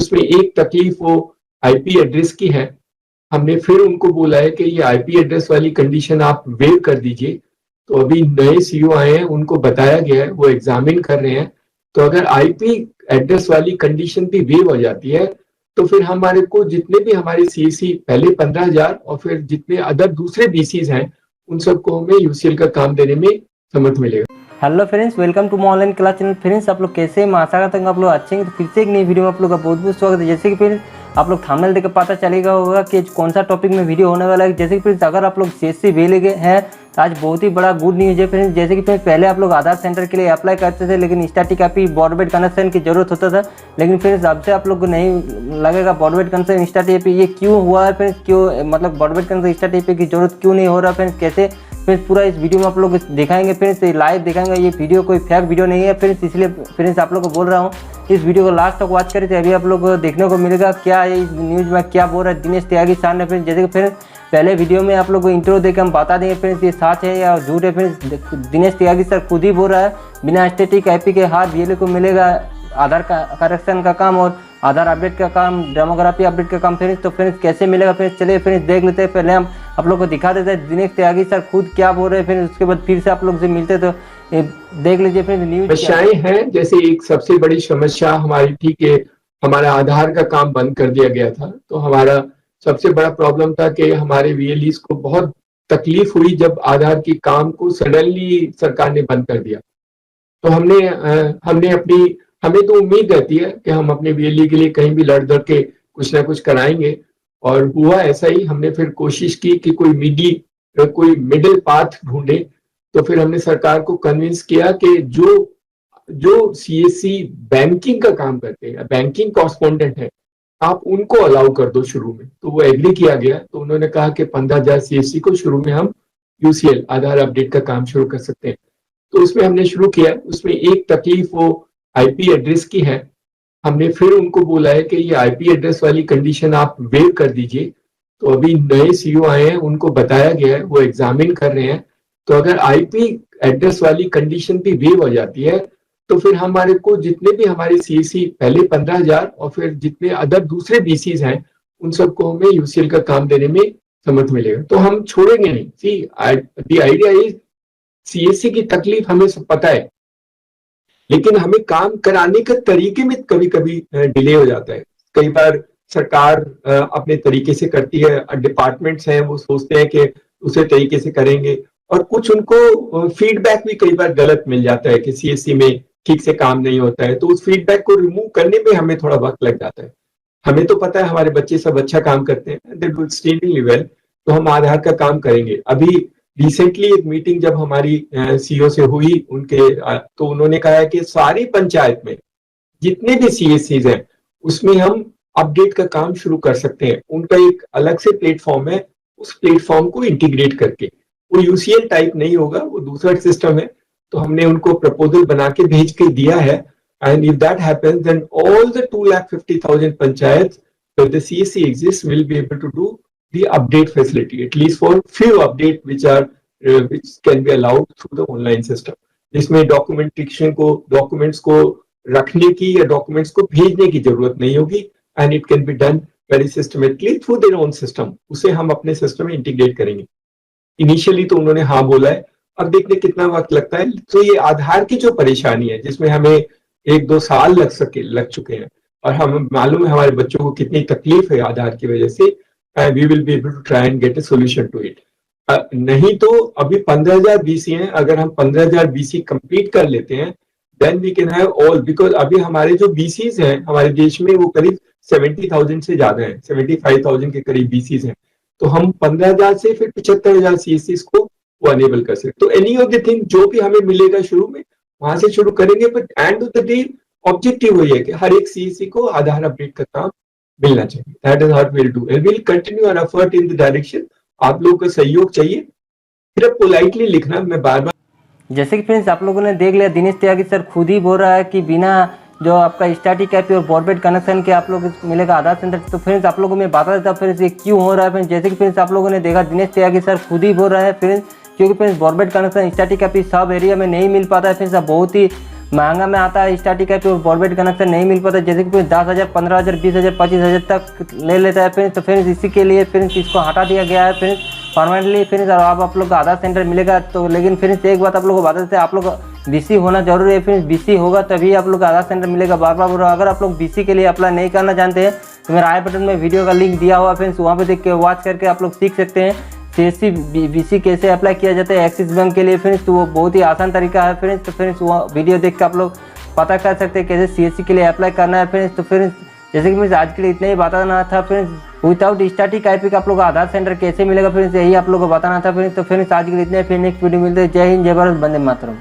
उसमें एक तकलीफ वो आईपी एड्रेस की है। हमने फिर उनको बोला है कि ये आईपी एड्रेस वाली कंडीशन आप वेव कर दीजिए। तो अभी नए सीईओ आए हैं, उनको बताया गया है, वो एग्जामिन कर रहे हैं। तो अगर आईपी एड्रेस वाली कंडीशन भी वेव हो जाती है तो फिर हमारे को जितने भी हमारे सीएससी पहले 15,000 और फिर जितने अदर दूसरे बीसीज हैं उन सबको हमें यूसीएल का काम देने में समर्थ मिलेगा। Hello friends, welcome to online class channel. Friends, आप लोग कैसे हैं? मैं आशा करता हूँ आप लोग अच्छे हैं। तो फिर से एक नई वीडियो में आप लोग का बहुत बहुत स्वागत है। जैसे कि फ्रेंड्स आप लोग थंबनेल देख पता चलेगा होगा कि कौन सा टॉपिक में वीडियो होने वाला है। जैसे कि फ्रेंड्स अगर आप लोग सीएससी भी ले गए हैं तो आज बहुत ही बड़ा गुड न्यूज़ है फ्रेंड्स। जैसे कि फ्रेंड्स पहले आप लोग आधार सेंटर के लिए अप्लाई करते थे लेकिन स्टैटिक आईपी ब्रॉडबैंड कनेक्शन की जरूरत होता था। लेकिन फ्रेंड्स अब से आप लोग को नहीं लगेगा ब्रॉडबैंड कनेक्शन स्टैटिक आईपी। ये क्यों हुआ है फ्रेंड्स? क्यों मतलब ब्रॉडबैंड कनेक्शन स्टैटिक आईपी की जरूरत क्यों नहीं हो रहा फ्रेंड्स? कैसे फ्रेंड्स पूरा इस वीडियो में आप लोग दिखाएंगे फ्रेंड्स, लाइव दिखाएंगे। ये वीडियो कोई फेक वीडियो नहीं है फ्रेंड्स, इसलिए फ्रेंड्स आप लोग को बोल रहा हूँ इस वीडियो को लास्ट तक वॉच करें। अभी आप लोग को देखने को मिलेगा क्या है इस न्यूज़ में, क्या बोल रहा है दिनेश त्यागी सर ने फ्रेंड्स। जैसे कि फ्रेंड्स पहले वीडियो में आप लोग को इंट्रो देकर हम बता देंगे फ्रेंड्स ये सच है या झूठ है फ्रेंड्स। दिनेश त्यागी सर खुद ही बोल रहा है बिना स्टैटिक आईपी के हाथ बीएलए को मिलेगा आधार का करेक्शन का काम और आधार अपडेट का काम, डेमोग्राफी अपडेट का काम फ्रेंड्स। तो फ्रेंड्स कैसे मिलेगा फ्रेंड्स, चलिए फ्रेंड्स देख लेते हैं। पहले हम आप लोग को दिखा देते हैं दिनेश त्यागी सर खुद क्या बोल रहे हैं फ्रेंड्स, उसके बाद फिर से आप लोग से मिलते तो देख लीजिए फ्रेंड्स न्यूज। समस्याएं हैं, जैसे एक सबसे बड़ी समस्या हमारी थी कि हमारा आधार का काम बंद कर दिया गया था। तो हमारा सबसे बड़ा प्रॉब्लम था कि हमारे वीएलईस को बहुत तकलीफ हुई जब आधार की काम को सडनली सरकार ने बंद कर दिया। तो हमें तो उम्मीद रहती है कि हम अपने वीएलई के लिए कहीं भी लड़ दड़ के कुछ ना कुछ कराएंगे, और हुआ ऐसा ही। हमने फिर कोशिश की कि कोई मिडिल पाथ ढूंढे। तो फिर हमने सरकार को कन्विंस किया कि जो सीएससी बैंकिंग का काम करते हैं, बैंकिंग कॉरेस्पोंडेंट है, आप उनको अलाउ कर दो शुरू में। तो वो एग्री किया गया। तो उन्होंने कहा कि 15,000 सीएससी को शुरू में हम यूसीएल आधार अपडेट का काम शुरू कर सकते हैं। तो उसमें हमने शुरू किया। उसमें एक तकलीफ वो आईपी एड्रेस की है। हमने फिर उनको बोला है कि ये आईपी एड्रेस वाली कंडीशन आप वेव कर दीजिए। तो अभी नए सीईओ आए हैं, उनको बताया गया है, वो एग्जामिन कर रहे हैं। तो अगर आईपी एड्रेस वाली कंडीशन भी वेव हो जाती है तो फिर हमारे को जितने भी हमारे सीएससी पहले 15,000 और फिर जितने अदर दूसरे बीसीज हैं उन सबको हमें यूसीएल का काम देने में समर्थ मिलेगा। तो हम छोड़ेंगे नहीं। See the idea is CSC की तकलीफ हमें सब पता है, लेकिन हमें काम कराने के तरीके में कभी कभी डिले हो जाता है। कई बार सरकार अपने तरीके से करती है, डिपार्टमेंट्स हैं वो सोचते हैं कि उसे तरीके से करेंगे, और कुछ उनको फीडबैक भी कई बार गलत मिल जाता है कि सीएससी में ठीक से काम नहीं होता है। तो उस फीडबैक को रिमूव करने में हमें थोड़ा वक्त लग जाता है। हमें तो पता है हमारे बच्चे सब अच्छा काम करते हैं, दे डू एक्सट्रीमली वेल, तो हम आधार का काम करेंगे। अभी रिसेंटली एक मीटिंग जब हमारी सीईओ से हुई तो उन्होंने कहा है कि सारी पंचायत में जितने भी सीएससीज हैं उसमें हम अपडेट का काम शुरू कर सकते हैं। उनका एक अलग से प्लेटफॉर्म है, उस प्लेटफॉर्म को इंटीग्रेट करके। वो यूसीएल टाइप नहीं होगा, वो दूसरा सिस्टम है। तो हमने उनको प्रपोजल बना के भेज के दिया है। And if that happens then all the 250,000 panchayats where the CSC exists will be able to do the update facility, at least for few update which can be allowed through the online system, जिसमें documents को रखने की या documents को भेजने की जरूरत नहीं होगी। And it can be done very systematically through their own system. उसे हम अपने सिस्टम में इंटीग्रेट करेंगे। इनिशियली तो उन्होंने हाँ बोला है, अब देखने कितना वक्त लगता है। तो ये आधार की जो परेशानी है जिसमें हमें 1-2 साल लग चुके हैं, और हम मालूम है हमारे बच्चों को कितनी तकलीफ है आधार की वजह से, we will be able to try and get a solution to it. नहीं तो अभी 15,000 बीसी हैं, अगर हम 15,000 बीसी कंप्लीट कर लेते हैं then we can have all, because अभी हमारे जो बीसीज हैं हमारे देश में वो करीब 70,000 से ज्यादा है, 75,000 के करीब बीसीज हैं। तो हम 15,000 से फिर 75,000 सीएससी को वो अनेबल कर सकते। तो एनी ऑफ द थिंग जो भी हमें मिलेगा शुरू में वहां से शुरू करेंगे, but end of the day objective वही है कि हर एक सीएससी को आधार अपडेट का काम मिलना चाहिए। That is what we will do and we will continue our effort in the direction. आप लोगों का सहयोग चाहिए, फिर पोलाइटली लिखना। मैं बार बार जैसे कि फ्रेंड्स आप लोगों ने देख लिया दिनेश त्यागी सर खुद ही बोल रहा है कि बिना जो आपका स्टैटिक आईपी और ब्रॉडबैंड कनेक्शन के आप लोग मिलेगा आधार सेंटर। तो फ्रेंड्स आप लोगों को मैं बता देता हूँ फ्रेंड्स ये क्यों हो रहा है फ्रेंड्स। जैसे कि फ्रेंड्स आप लोगों ने देखा दिनेश त्यागी सर खुद ही बोल रहा है फ्रेंड्स, क्योंकि friends broadband connection static IP सब एरिया में नहीं मिल पाता है फ्रेंड्स। बहुत ही महंगा में आता है स्टैटिक आईपी और ब्रॉडबैंड कनेक्शन नहीं मिल पाता, जैसे कि फ्रेंड्स 10,000, 15,000, 20,000, 25,000 तक ले लेता है फ्रेंड्स। तो फ्रेंड्स इसी के लिए फ्रेंड्स इसको हटा दिया गया है फ्रेंड्स परमानेंटली फ्रेंड्स। और अब आप लोग का आधार सेंटर मिलेगा। तो लेकिन फ्रेंड्स एक बात आप लोग को बता देते हैं, आप लोग बीसी होना जरूरी है फ्रेंड्स। बीसी होगा तभी आप लोग का आधार सेंटर मिलेगा। बार बार बोल रहा हूं, अगर आप लोग बीसी के लिए अप्लाई नहीं करना जानते हैं तो मेरा आई बटन में वीडियो का लिंक दिया हुआ फ्रेंड्स, वहाँ पे देख के वॉच करके आप लोग सीख सकते हैं सीएससी बीसी कैसे अप्लाई किया जाता है एक्सिस बैंक के लिए फ्रेंड्स। तो वो बहुत ही आसान तरीका है फ्रेंड्स। तो फ्रेंड्स वो वीडियो देख के आप लोग पता कर सकते हैं कैसे सीएससी के लिए अप्लाई करना है फ्रेंड्स। तो फ्रेंड्स जैसे कि फ्रेंड्स आज के लिए इतना ही बताना था फ्रेंड्स। विदाउट स्टैटिक आईपी का आप लोग आधार सेंटर कैसे मिलेगा फ्रेंड्स, यही आप लोग को बताना था फ्रेंड्स। तो फ्रेंड्स आज के लिए इतना ही, फिर नेक्स्ट वीडियो मिलते हैं। जय हिंद, जय भारत, वंदे मातरम।